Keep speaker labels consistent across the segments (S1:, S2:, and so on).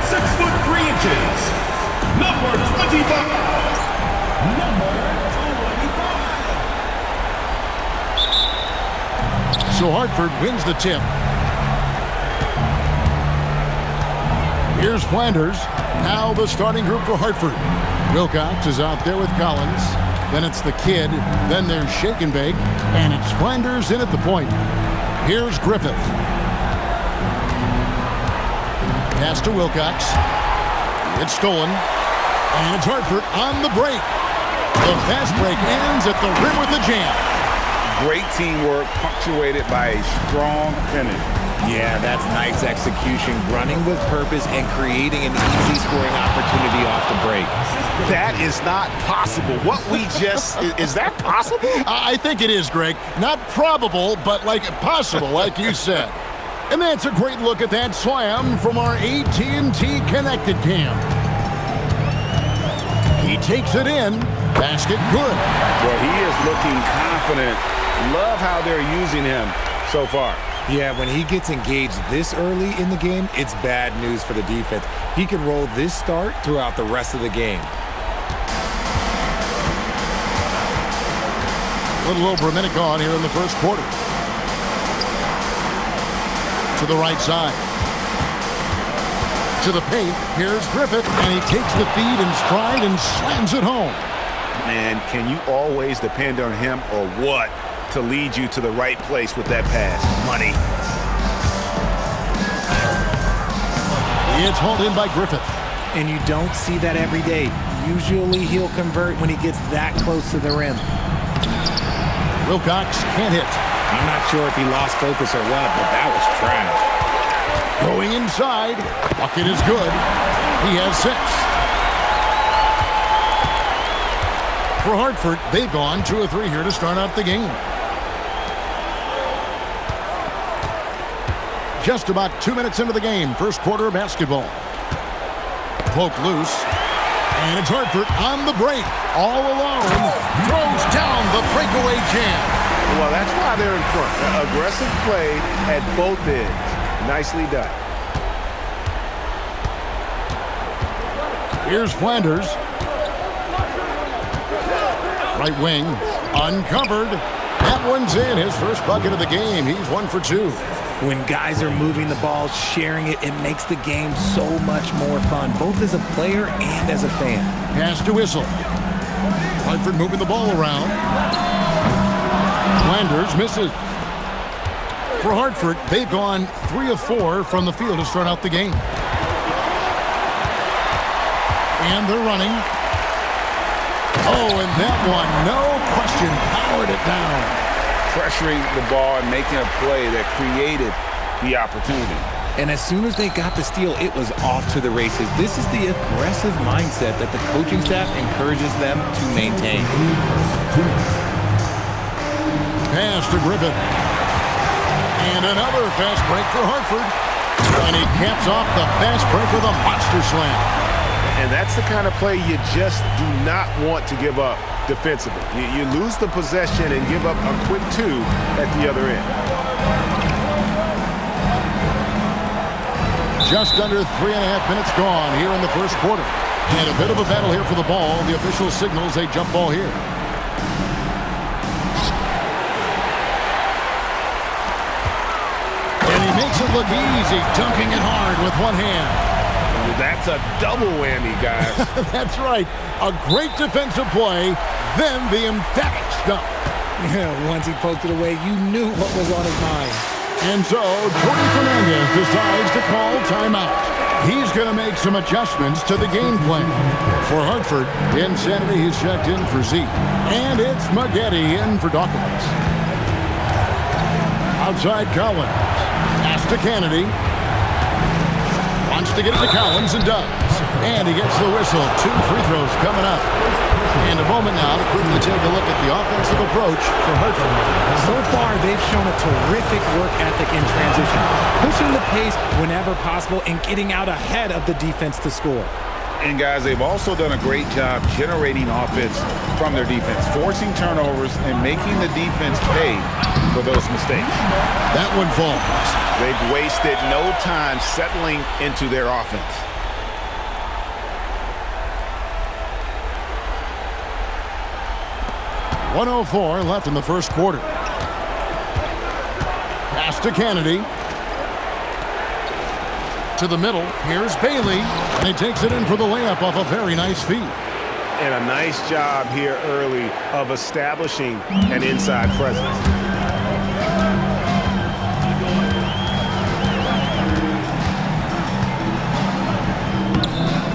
S1: 6'3", number 25. Number 25.
S2: So Hartford wins the tip. Here's Flanders. Now the starting group for Hartford. Wilcox is out there with Collins. Then it's the kid. Then there's Shake and Bake. And it's Flanders in at the point. Here's Griffith. Pass to Wilcox. It's stolen. And it's Hartford on the break. The fast break ends at the rim with a jam.
S3: Great teamwork punctuated by a strong finish.
S4: Yeah, that's nice execution, running with purpose and creating an easy scoring opportunity off the break.
S5: That is not possible. What we just, is that possible?
S2: I think it is, Greg. Not probable, but like possible, like you said. And that's a great look at that slam from our AT&T Connected Cam. He takes it in. Basket good.
S3: Well, he is looking confident. Love how they're using him so far.
S4: Yeah, when he gets engaged this early in the game, it's bad news for the defense. He can roll this start throughout the rest of the game.
S2: A little over a minute gone here in the first quarter. To the right side. To the paint. Here's Griffith, and he takes the feed in stride and slams it home.
S5: Man, can you always depend on him or what to lead you to the right place with that pass? Money.
S2: It's hauled in by Griffith.
S4: And you don't see that every day. Usually he'll convert when he gets that close to the rim.
S2: Wilcox can't hit.
S4: I'm not sure if he lost focus or what, but that was trash.
S2: Going inside. Bucket is good. He has 6. For Hartford, they've gone 2 of 3 here to start out the game. Just about 2 minutes into the game, first quarter of basketball. Poke loose. And it's Hartford on the break. All alone. Throws down the breakaway jam.
S5: Well, that's why they're in front. Aggressive play at both ends. Nicely done.
S2: Here's Flanders. Right wing. Uncovered. That one's in. His first bucket of the game. He's 1 for 2.
S4: When guys are moving the ball, sharing it, it makes the game so much more fun, both as a player and as a fan.
S2: Pass to Whistle. Hartford moving the ball around. Flanders misses. For Hartford, they've gone 3 of 4 from the field to start out the game. And they're running. Oh, and that one, no question, powered it down.
S3: Pressuring the ball and making a play that created the opportunity.
S4: And as soon as they got the steal, it was off to the races. This is the aggressive mindset that the coaching staff encourages them to maintain.
S2: Pass to Griffith. And another fast break for Hartford. And he caps off the fast break with a monster slam.
S5: And that's the kind of play you just do not want to give up defensively. You lose the possession and give up a quick 2 at the other end.
S2: Just under 3.5 minutes gone here in the first quarter. And a bit of a battle here for the ball. The official signals a jump ball here. And he makes it look easy, dunking it hard with one hand.
S5: That's a double whammy, guys.
S2: That's right. A great defensive play, then the emphatic stuff.
S4: Yeah, once he poked it away, you knew what was on his mind.
S2: And so, Jordi Fernandez decides to call timeout. He's going to make some adjustments to the game plan. For Hartford, Insanity is checked in for Zeke. And it's Maggette in for Dawkins. Outside Collins. Pass to Kennedy. Wants to get it to Collins and does. And he gets the whistle. 2 free throws coming up. And a moment now to quickly take a look at the offensive approach for Hartford.
S4: So far, they've shown a terrific work ethic in transition, pushing the pace whenever possible and getting out ahead of the defense to score.
S3: And guys, they've also done a great job generating offense from their defense, forcing turnovers and making the defense pay for those mistakes.
S2: That one falls.
S5: They've wasted no time settling into their offense.
S2: 1:04 left in the first quarter. Pass to Kennedy. To the middle. Here's Bailey. And he takes it in for the layup off a very nice feed.
S5: And a nice job here early of establishing an inside presence.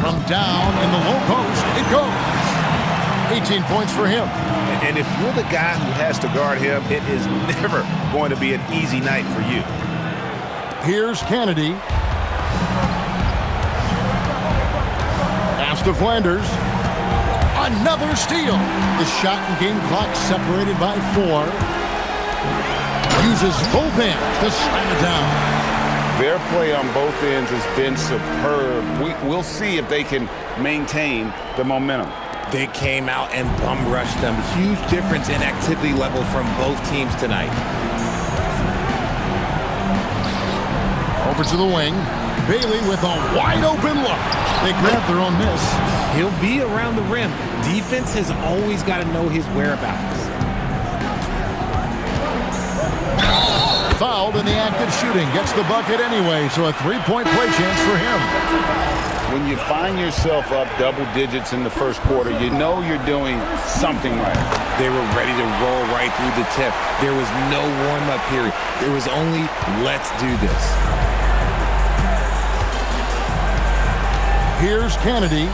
S2: From down in the low post, it goes. 18 points for him.
S5: And if you're the guy who has to guard him, it is never going to be an easy night for you.
S2: Here's Kennedy. Pass to Flanders. Another steal. The shot and game clock separated by 4. Uses both ends to slam it down.
S3: Their play on both ends has been superb. We'll see if they can maintain the momentum.
S4: They came out and bum rushed them. Huge difference in activity level from both teams tonight.
S2: Over to the wing. Bailey with a wide open look. They grab their own miss.
S4: He'll be around the rim. Defense has always got to know his whereabouts.
S2: Fouled in the act of shooting. Gets the bucket anyway, so a 3-point play chance for him.
S3: When you find yourself up double digits in the first quarter, you know you're doing something right.
S4: They were ready to roll right through the tip. There was no warm-up period. There was only, let's do this.
S2: Here's Kennedy.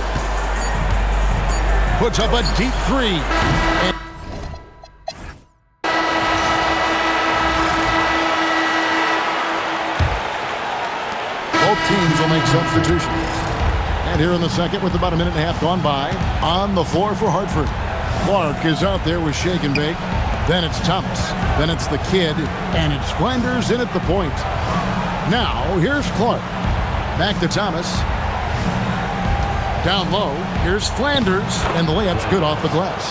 S2: Puts up a deep 3. And both teams will make substitutions. And here in the second, with about a minute and a half gone by, on the floor for Hartford. Clark is out there with shake and bake. Then it's Thomas. Then it's the kid. And it's Flanders in at the point. Now, here's Clark. Back to Thomas. Down low, here's Flanders, and the layup's good off the glass.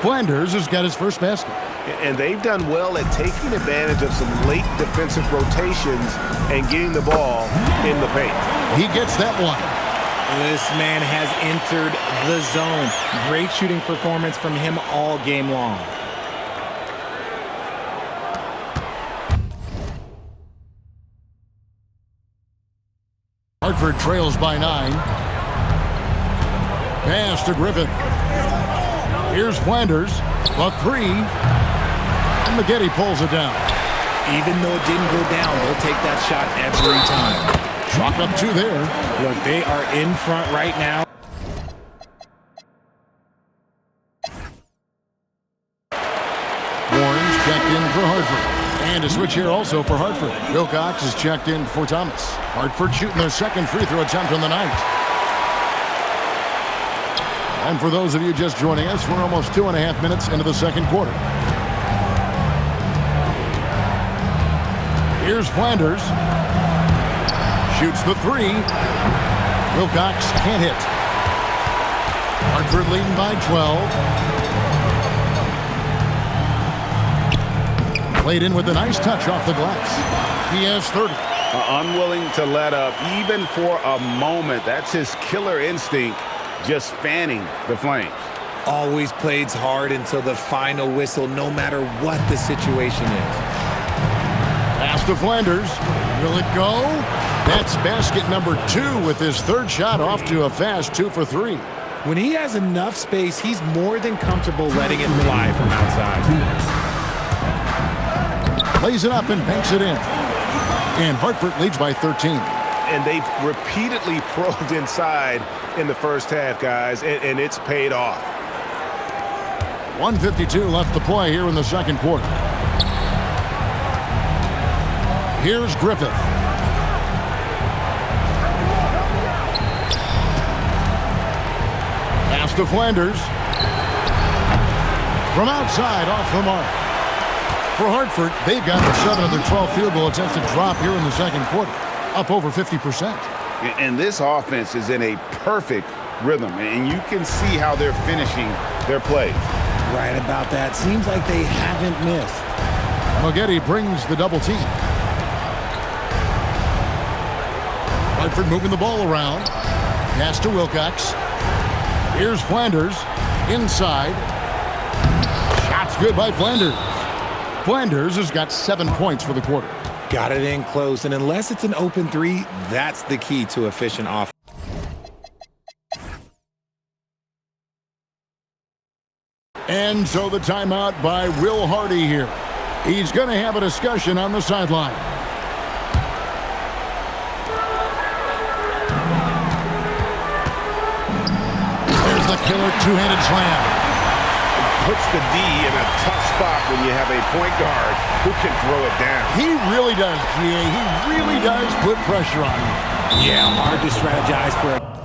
S2: Flanders has got his first basket.
S5: And they've done well at taking advantage of some late defensive rotations and getting the ball in the paint.
S2: He gets that one.
S4: This man has entered the zone. Great shooting performance from him all game long.
S2: Hartford trails by 9. Pass to Griffith. Here's Flanders. A 3. And Maggette pulls it down.
S4: Even though it didn't go down, they'll take that shot every time.
S2: Chalk up 2 there.
S4: Look, they are in front right now.
S2: Warren's checked in for Hartford. And a switch here also for Hartford. Wilcox is checked in for Thomas. Hartford shooting their second free throw attempt on the night. And for those of you just joining us, we're almost 2.5 minutes into the second quarter. Here's Flanders. Shoots the 3. Wilcox can't hit. Hartford leading by 12. Played in with a nice touch off the glass. He has 30.
S3: Unwilling to let up even for a moment. That's his killer instinct, just fanning the flames.
S4: Always plays hard until the final whistle, no matter what the situation is.
S2: Pass to Flanders. Will it go? That's basket number 2 with his third shot off to a fast 2 for 3.
S4: When he has enough space, he's more than comfortable letting it fly from outside.
S2: Plays it up and banks it in. And Hartford leads by 13.
S5: And they've repeatedly probed inside in the first half, guys, and it's paid off.
S2: 1:52 left to play here in the second quarter. Here's Griffith. Pass to Flanders. From outside, off the mark. For Hartford, they've got 7 of their 12 field goal attempts to drop here in the second quarter, up over 50%.
S3: And this offense is in a perfect rhythm, and you can see how they're finishing their plays.
S4: Right about that. Seems like they haven't missed.
S2: Maggette brings the double team. Hartford moving the ball around. Pass to Wilcox. Here's Flanders. Inside. That's good by Flanders. Flanders has got 7 points for the quarter.
S4: Got it in close, and unless it's an open three, that's the key to efficient offense.
S2: And so the timeout by Will Hardy here. He's going to have a discussion on the sideline. There's the killer two-handed slam.
S5: Puts the D in a tough spot when you have a point guard who can throw it down.
S2: He really does, GA. He really does put pressure on him.
S4: Yeah, hard to strategize for a